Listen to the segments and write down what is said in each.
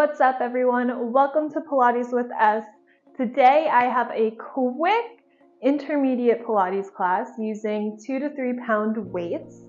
What's up, everyone? Welcome to Pilates with S. Today I have a quick intermediate Pilates class using 2 to 3 pound weights.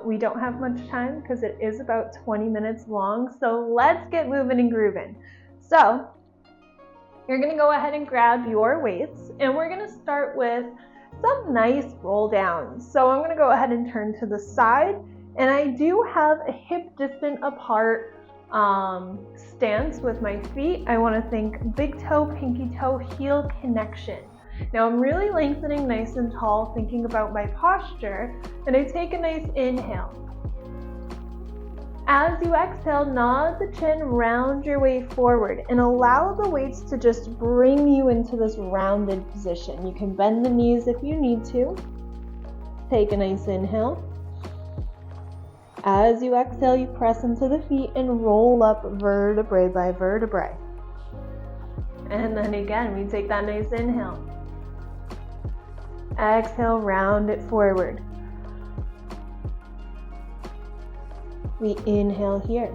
We don't have much time because it is about 20 minutes long, so let's get moving and grooving. So you're going to go ahead and grab your weights, and we're going to start with some nice roll downs. So I'm going to go ahead and turn to the side, and I do have a hip distance apart stance with my feet. I want to think big toe, pinky toe, heel connection. Now I'm really lengthening nice and tall, thinking about my posture, and I take a nice inhale. As you exhale, nod the chin, round your way forward, and allow the weights to just bring you into this rounded position. You can bend the knees if you need to. Take a nice inhale. As you exhale, you press into the feet and roll up vertebrae by vertebrae. And then again, we take that nice inhale. Exhale, round it forward. We inhale here.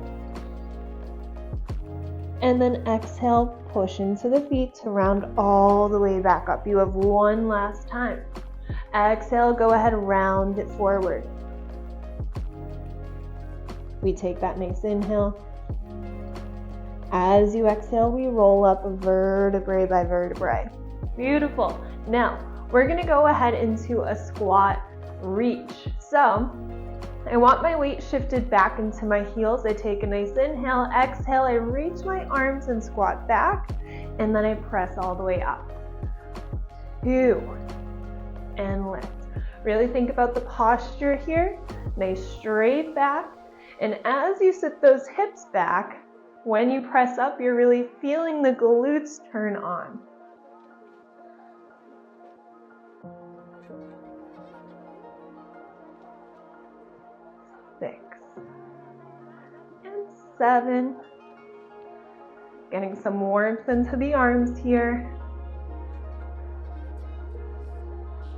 And then exhale, push into the feet to round all the way back up. You have one last time. Exhale, go ahead, round it forward. We take that nice inhale. As you exhale, we roll up vertebrae by vertebrae. Beautiful. Now, we're going to go ahead into a squat reach. So, I want my weight shifted back into my heels. I take a nice inhale. Exhale, I reach my arms and squat back, and then I press all the way up. 2, and lift. Really think about the posture here. Nice straight back. And as you sit those hips back, when you press up, you're really feeling the glutes turn on. 6 and 7. Getting some warmth into the arms here.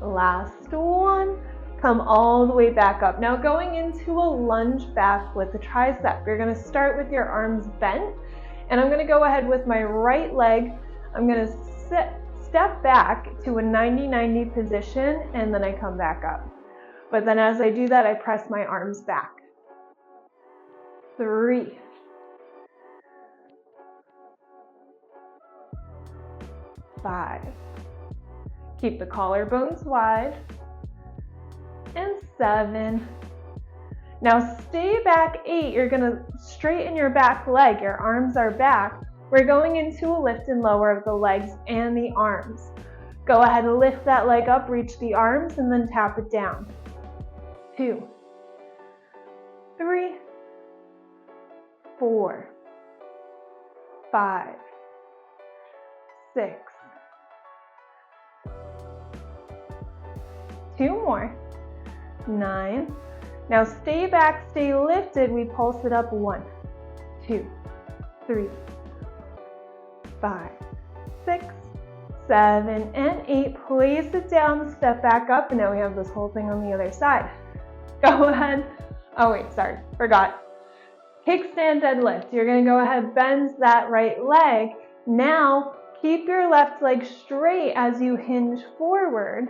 Last one. Come all the way back up. Now going into a lunge back with the tricep. You're going to start with your arms bent, and I'm going to go ahead with my right leg. I'm going to step back to a 90-90 position, and then I come back up. But then as I do that, I press my arms back. 3, 5. Keep the collarbones wide. And 7. Now stay back 8. You're going to straighten your back leg. Your arms are back. We're going into a lift and lower of the legs and the arms. Go ahead and lift that leg up, reach the arms, and then tap it down. 2, 3, 4, 5, 6. 2 more. 9. Now stay back, stay lifted. We pulse it up. 1, 2, 3, 5, 6, 7, and 8. Place it down, step back up, and now we have this whole thing on the other side. Go ahead. Oh wait, sorry, forgot. Kickstand deadlift. You're going to go ahead, bend that right leg. Now keep your left leg straight as you hinge forward,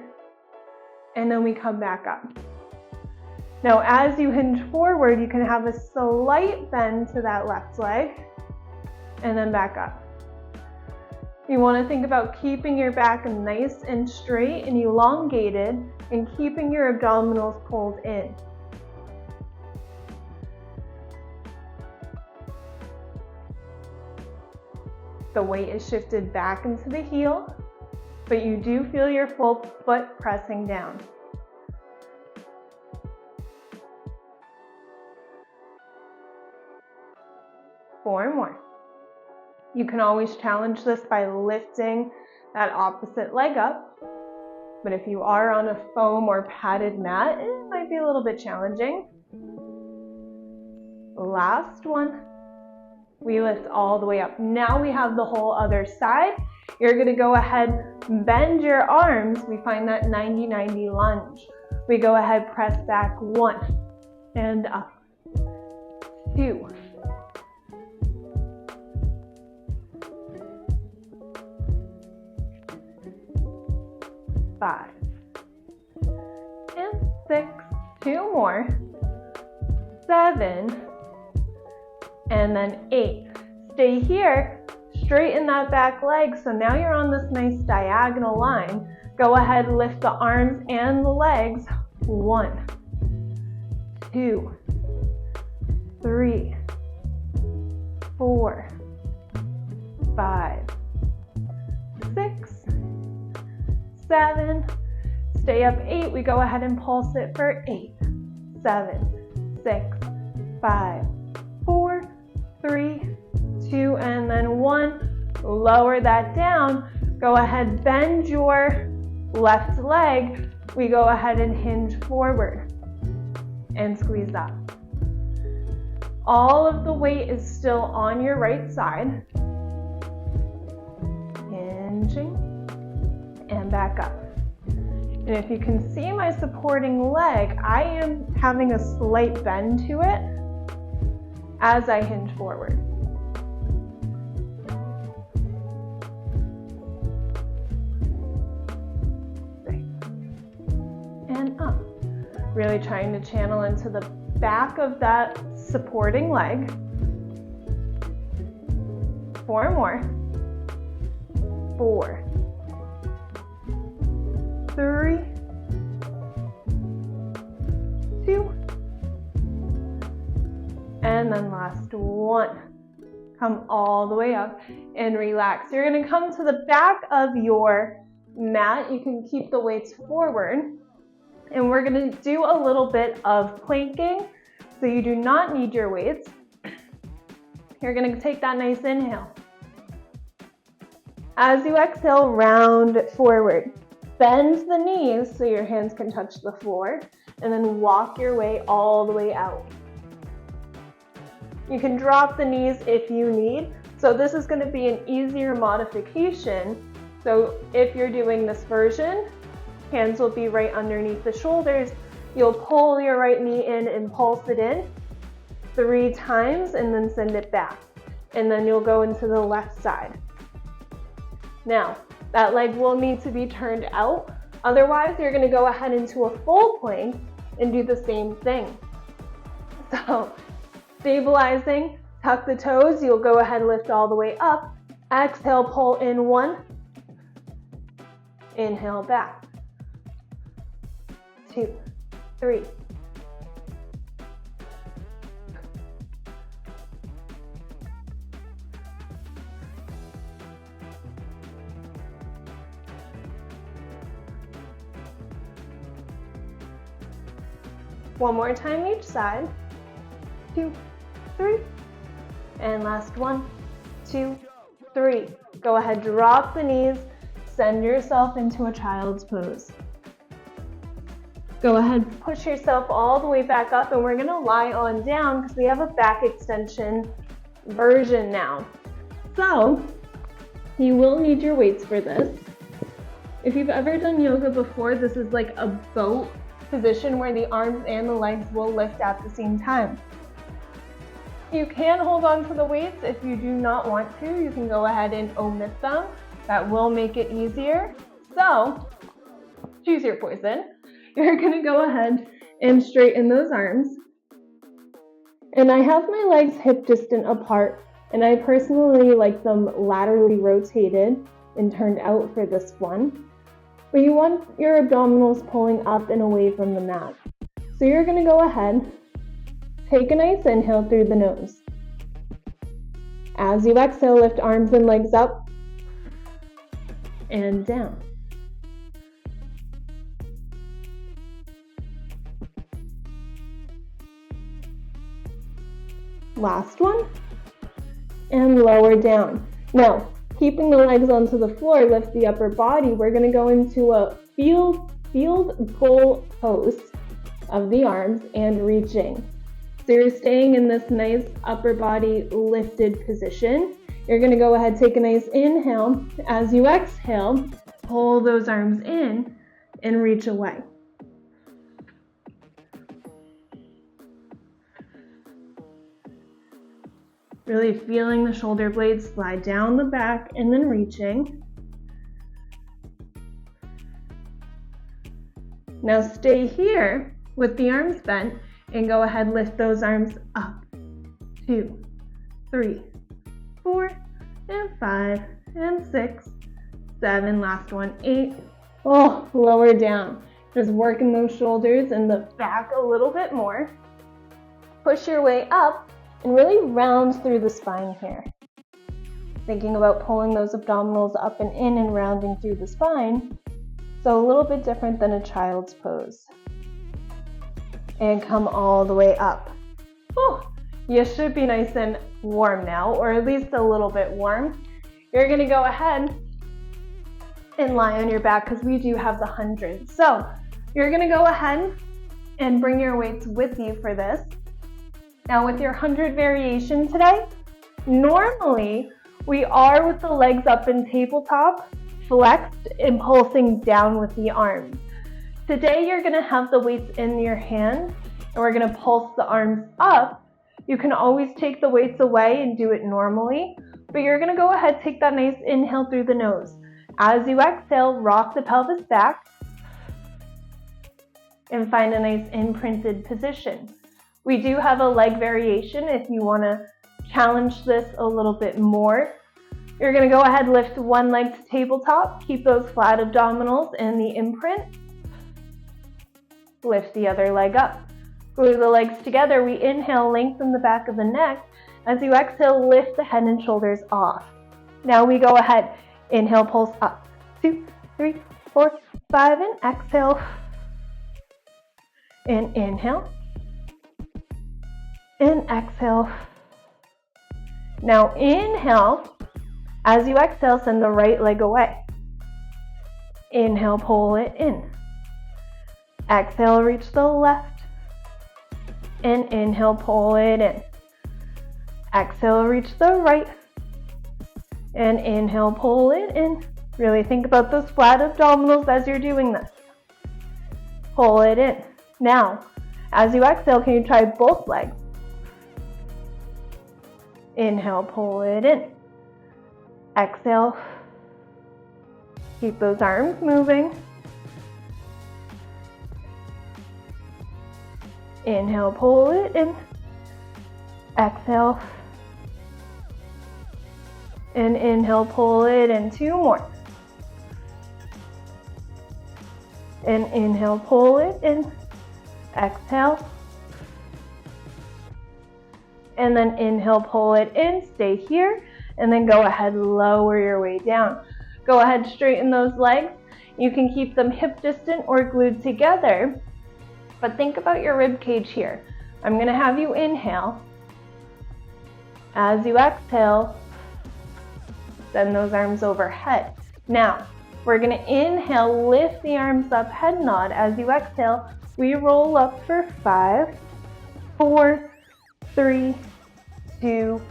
and then we come back up. Now, as you hinge forward, you can have a slight bend to that left leg, and then back up. You want to think about keeping your back nice and straight and elongated, and keeping your abdominals pulled in. The weight is shifted back into the heel, but you do feel your full foot pressing down. 4 more. You can always challenge this by lifting that opposite leg up, but if you are on a foam or padded mat, it might be a little bit challenging. Last one. We lift all the way up. Now we have the whole other side. You're going to go ahead, bend your arms. We find that 90-90 lunge. We go ahead, press back 1 and up. 2, 5, and 6, 2 more, 7, and then 8. Stay here, straighten that back leg, so now you're on this nice diagonal line. Go ahead, lift the arms and the legs. 1, 2, 3, 4, 5, 6, 7, stay up 8. We go ahead and pulse it for 8, 7, 6, 5, 4, 3, 2, and then 1. Lower that down. Go ahead, bend your left leg. We go ahead and hinge forward and squeeze up. All of the weight is still on your right side. Hinging and back up. And if you can see my supporting leg, I am having a slight bend to it as I hinge forward. And up. Really trying to channel into the back of that supporting leg. 4 more. 4, 3, 2, and then last 1. Come all the way up and relax. You're going to come to the back of your mat. You can keep the weights forward. And we're going to do a little bit of planking, so you do not need your weights. You're going to take that nice inhale. As you exhale, round forward. Bend the knees so your hands can touch the floor, and then walk your way all the way out. You can drop the knees if you need. So this is going to be an easier modification. So if you're doing this version, hands will be right underneath the shoulders. You'll pull your right knee in and pulse it in 3 times and then send it back. And then you'll go into the left side. Now, that leg will need to be turned out. Otherwise, you're going to go ahead into a full plank and do the same thing. So, stabilizing, tuck the toes. You'll go ahead and lift all the way up. Exhale, pull in 1. Inhale back. 2, 3. One more time each side. 2, 3. And last 1, 2, 3. Go ahead, drop the knees. Send yourself into a child's pose. Go ahead, push yourself all the way back up, and we're going to lie on down because we have a back extension version now. So, you will need your weights for this. If you've ever done yoga before, this is like a boat position where the arms and the legs will lift at the same time. You can hold on to the weights if you do not want to. You can go ahead and omit them. That will make it easier. So, choose your poison. You're going to go ahead and straighten those arms. And I have my legs hip distant apart, and I personally like them laterally rotated and turned out for this one. But you want your abdominals pulling up and away from the mat. So you're going to go ahead, take a nice inhale through the nose. As you exhale, lift arms and legs up and down. Last one, and lower down. Now, keeping the legs onto the floor, lift the upper body. We're going to go into a field goal pose of the arms and reaching. So you're staying in this nice upper body lifted position. You're going to go ahead, take a nice inhale. As you exhale, pull those arms in and reach away. Really feeling the shoulder blades slide down the back and then reaching. Now stay here with the arms bent and go ahead, lift those arms up. 2, 3, 4, and 5, and 6, 7, last one, 8. Oh, lower down. Just working those shoulders and the back a little bit more. Push your way up and really round through the spine here. Thinking about pulling those abdominals up and in and rounding through the spine. So a little bit different than a child's pose. And come all the way up. Oh, you should be nice and warm now, or at least a little bit warm. You're gonna go ahead and lie on your back because we do have the 100. So you're gonna go ahead and bring your weights with you for this. Now with your 100 variation today, normally we are with the legs up in tabletop, flexed and pulsing down with the arms. Today you're gonna have the weights in your hand and we're gonna pulse the arms up. You can always take the weights away and do it normally, but you're gonna go ahead, take that nice inhale through the nose. As you exhale, rock the pelvis back and find a nice imprinted position. We do have a leg variation if you wanna challenge this a little bit more. You're gonna go ahead, lift one leg to tabletop, keep those flat abdominals in the imprint. Lift the other leg up. Glue the legs together. We inhale, lengthen the back of the neck. As you exhale, lift the head and shoulders off. Now we go ahead, inhale, pulse up. 2, 3, 4, 5, and exhale. And inhale. And exhale. Now inhale. As you exhale, send the right leg away. Inhale, pull it in. Exhale, reach the left. And inhale, pull it in. Exhale, reach the right. And inhale, pull it in. Really think about those flat abdominals as you're doing this. Pull it in. Now, as you exhale, can you try both legs? Inhale, pull it in. Exhale. Keep those arms moving. Inhale, pull it in. Exhale. And inhale, pull it in. 2 more. And inhale, pull it in. Exhale. And then inhale, pull it in. Stay here. And then go ahead, lower your way down. Go ahead, straighten those legs. You can keep them hip distant or glued together. But think about your rib cage here. I'm gonna have you inhale. As you exhale, send those arms overhead. Now, we're gonna inhale, lift the arms up, head nod. As you exhale, we roll up for 5, 4, 3, 2,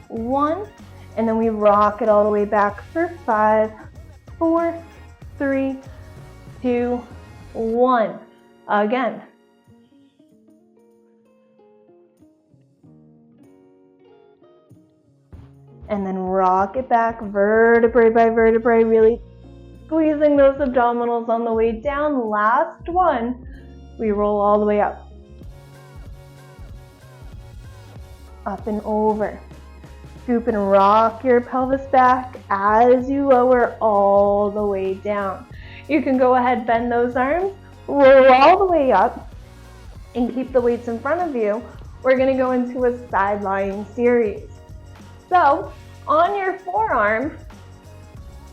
1. And then we rock it all the way back for 5, 4, 3, 2, 1. Again. And then rock it back vertebrae by vertebrae, really squeezing those abdominals on the way down. Last one, we roll all the way up. Up and over. Scoop and rock your pelvis back as you lower all the way down. You can go ahead, bend those arms, roll all the way up, and keep the weights in front of you. We're gonna go into a side lying series. So, on your forearm,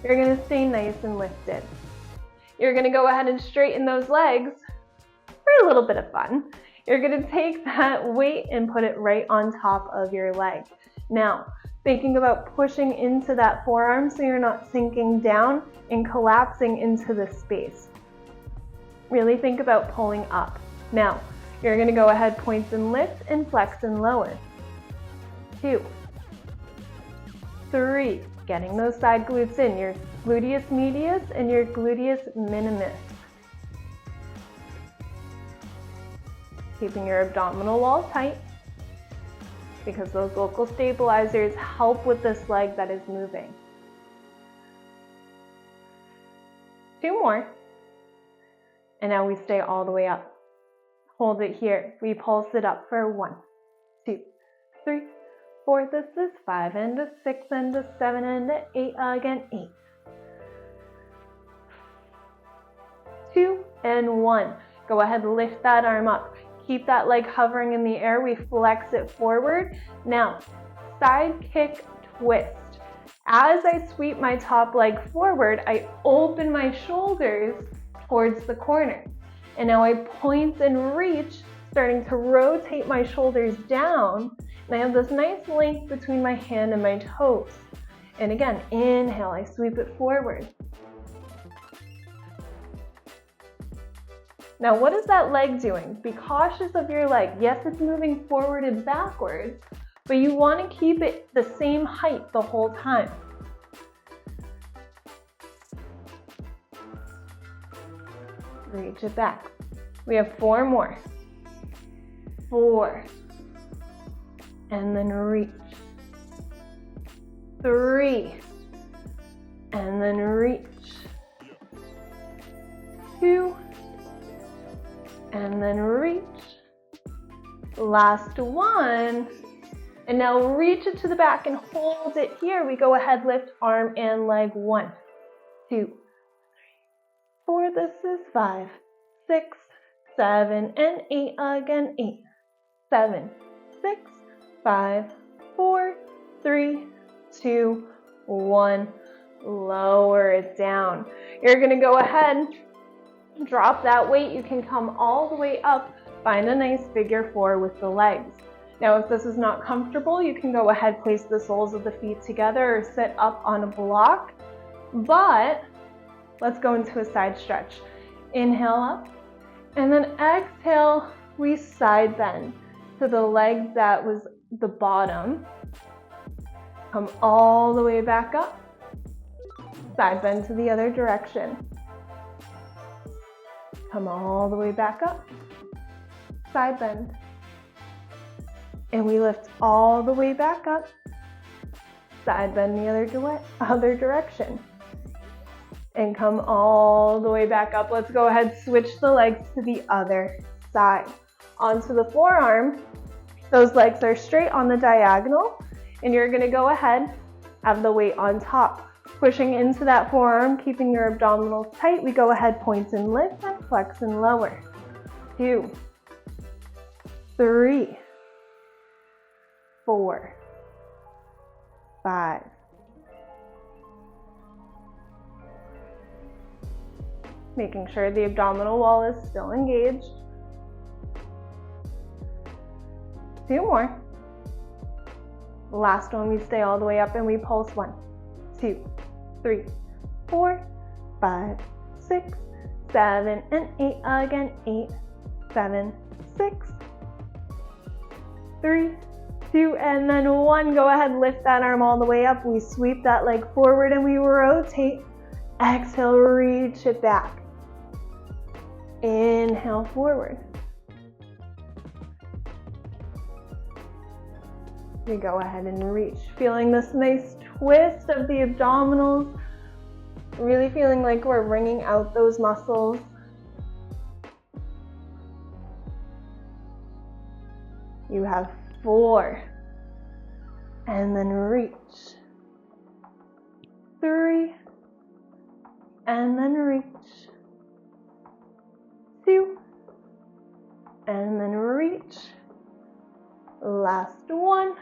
you're gonna stay nice and lifted. You're gonna go ahead and straighten those legs for a little bit of fun. You're gonna take that weight and put it right on top of your leg. Now, thinking about pushing into that forearm so you're not sinking down and collapsing into the space. Really think about pulling up. Now, you're gonna go ahead, points and lift and flex and lower. 2, 3, getting those side glutes in, your gluteus medius and your gluteus minimus. Keeping your abdominal wall tight because those local stabilizers help with this leg that is moving. 2 more. And now we stay all the way up. Hold it here. We pulse it up for 1, 2, 3, 4. This is 5 and a 6 and a 7 and a 8 again. 8, 2 and 1. Go ahead, lift that arm up. Keep that leg hovering in the air. We flex it forward. Now, side kick twist. As I sweep my top leg forward, I open my shoulders towards the corner. And now I point and reach, starting to rotate my shoulders down. And I have this nice length between my hand and my toes. And again, inhale, I sweep it forward. Now, what is that leg doing? Be cautious of your leg. Yes, it's moving forward and backwards, but you want to keep it the same height the whole time. Reach it back. We have 4 more. 4. And then reach. 3. And then reach. 2. And then reach. Last one. And now reach it to the back and hold it here. We go ahead, lift arm and leg. 1, 2, 3, 4. This is 5, 6, 7, and 8 again. 8, 7, 6, 5, 4, 3, 2, 1. Lower it down. You're going to go ahead, drop that weight. You can come all the way up. Find a nice figure 4 with the legs. Now, if this is not comfortable, you can go ahead, place the soles of the feet together or sit up on a block. But let's go into a side stretch. Inhale up, and then exhale, we side bend to the leg that was the bottom. Come all the way back up. Side bend to the other direction. Come all the way back up. Side bend. And we lift all the way back up. Side bend the other direction. And come all the way back up. Let's go ahead, switch the legs to the other side. Onto the forearm. Those legs are straight on the diagonal. And you're going to go ahead, have the weight on top. Pushing into that forearm, keeping your abdominals tight. We go ahead, point and lift, and flex and lower. 2, 3, 4, 5. Making sure the abdominal wall is still engaged. 2 more. Last one, we stay all the way up and we pulse. 1, 2, 3, 4, 5, 6, 7, and 8 again. 8, 7, 6, 3, 2, and then 1. Go ahead, lift that arm all the way up. We sweep that leg forward and we rotate. Exhale, reach it back. Inhale, forward. We go ahead and reach. Feeling this nice twist of the abdominals. Really feeling like we're wringing out those muscles. You have 4. And then reach. 3. And then reach. 2. And then reach. Last one.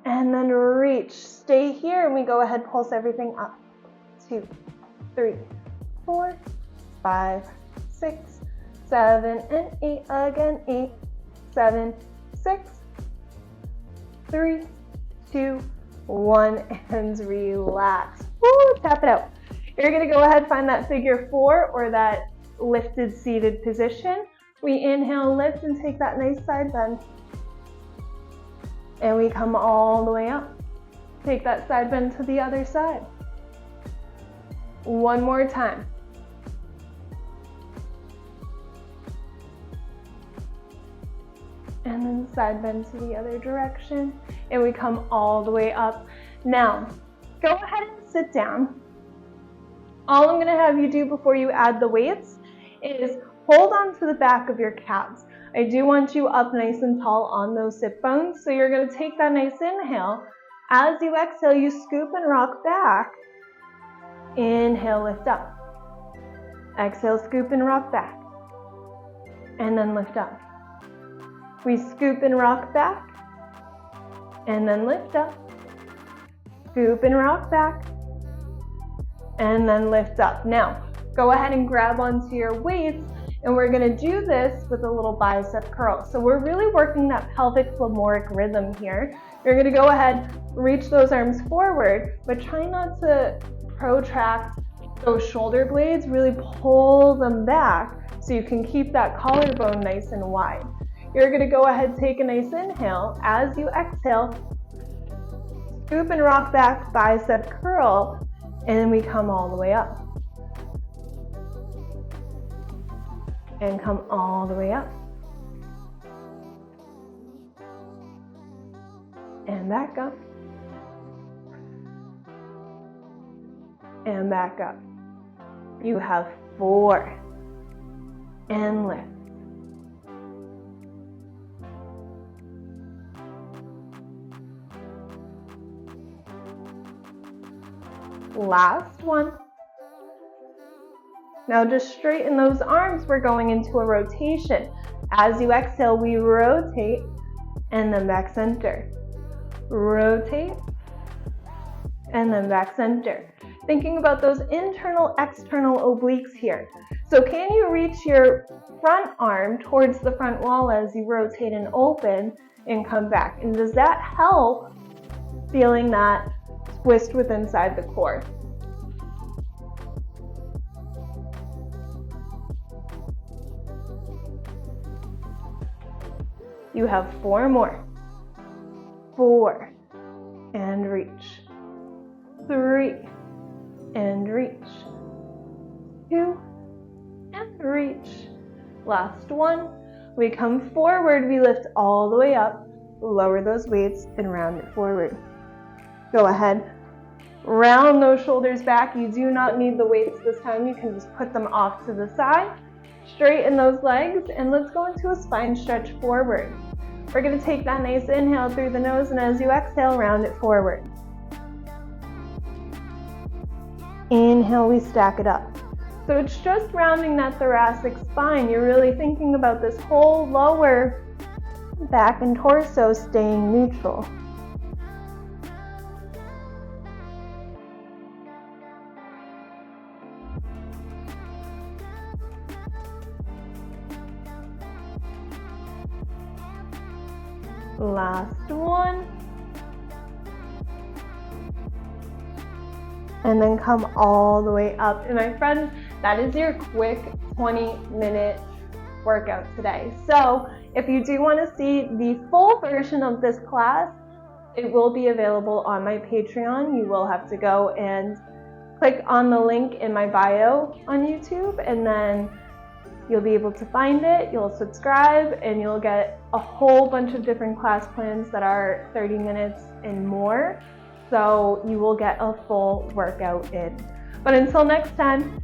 And then reach. Stay here and we go ahead, pulse everything up. 2, 3, 4, 5, 6, 7, and 8 again. 8, 7, 6, 3, 2, 1, and relax. Woo, tap it out. You're going to go ahead, find that figure 4 or that lifted seated position. We inhale, lift, and take that nice side bend. And we come all the way up. Take that side bend to the other side. One more time. And then side bend to the other direction. And we come all the way up. Now, go ahead and sit down. All I'm going to have you do before you add the weights is hold on to the back of your calves. I do want you up nice and tall on those sit bones. So you're going to take that nice inhale. As you exhale, you scoop and rock back. Inhale, lift up. Exhale, scoop and rock back. And then lift up. We scoop and rock back. And then lift up. Scoop and rock back. And then lift up. Now, go ahead and grab onto your weights, and we're going to do this with a little bicep curl. So we're really working that pelvic femoric rhythm here. You're going to go ahead, reach those arms forward, but try not to protract those shoulder blades. Really pull them back so you can keep that collarbone nice and wide. You're going to go ahead, take a nice inhale. As you exhale, scoop and rock back, bicep curl, and we come all the way up. And come all the way up. And back up. And back up. You have 4. And lift. Last one. Now just straighten those arms. We're going into a rotation. As you exhale, we rotate and then back center. Rotate and then back center. Thinking about those internal, external obliques here. So can you reach your front arm towards the front wall as you rotate and open and come back? And does that help feeling that twist with inside the core? You have 4 more. 4 and reach. 3 and reach. 2 and reach. Last one. We come forward, we lift all the way up, lower those weights and round it forward. Go ahead, round those shoulders back. You do not need the weights this time. You can just put them off to the side. Straighten those legs, and let's go into a spine stretch forward. We're going to take that nice inhale through the nose, and as you exhale, round it forward. Inhale, we stack it up. So it's just rounding that thoracic spine. You're really thinking about this whole lower back and torso staying neutral. Last one. And then come all the way up. And my friends, that is your quick 20-minute workout today. So if you do want to see the full version of this class, it will be available on my Patreon. You will have to go and click on the link in my bio on YouTube, and then you'll be able to find it, you'll subscribe, and you'll get a whole bunch of different class plans that are 30 minutes and more. So you will get a full workout in. But until next time,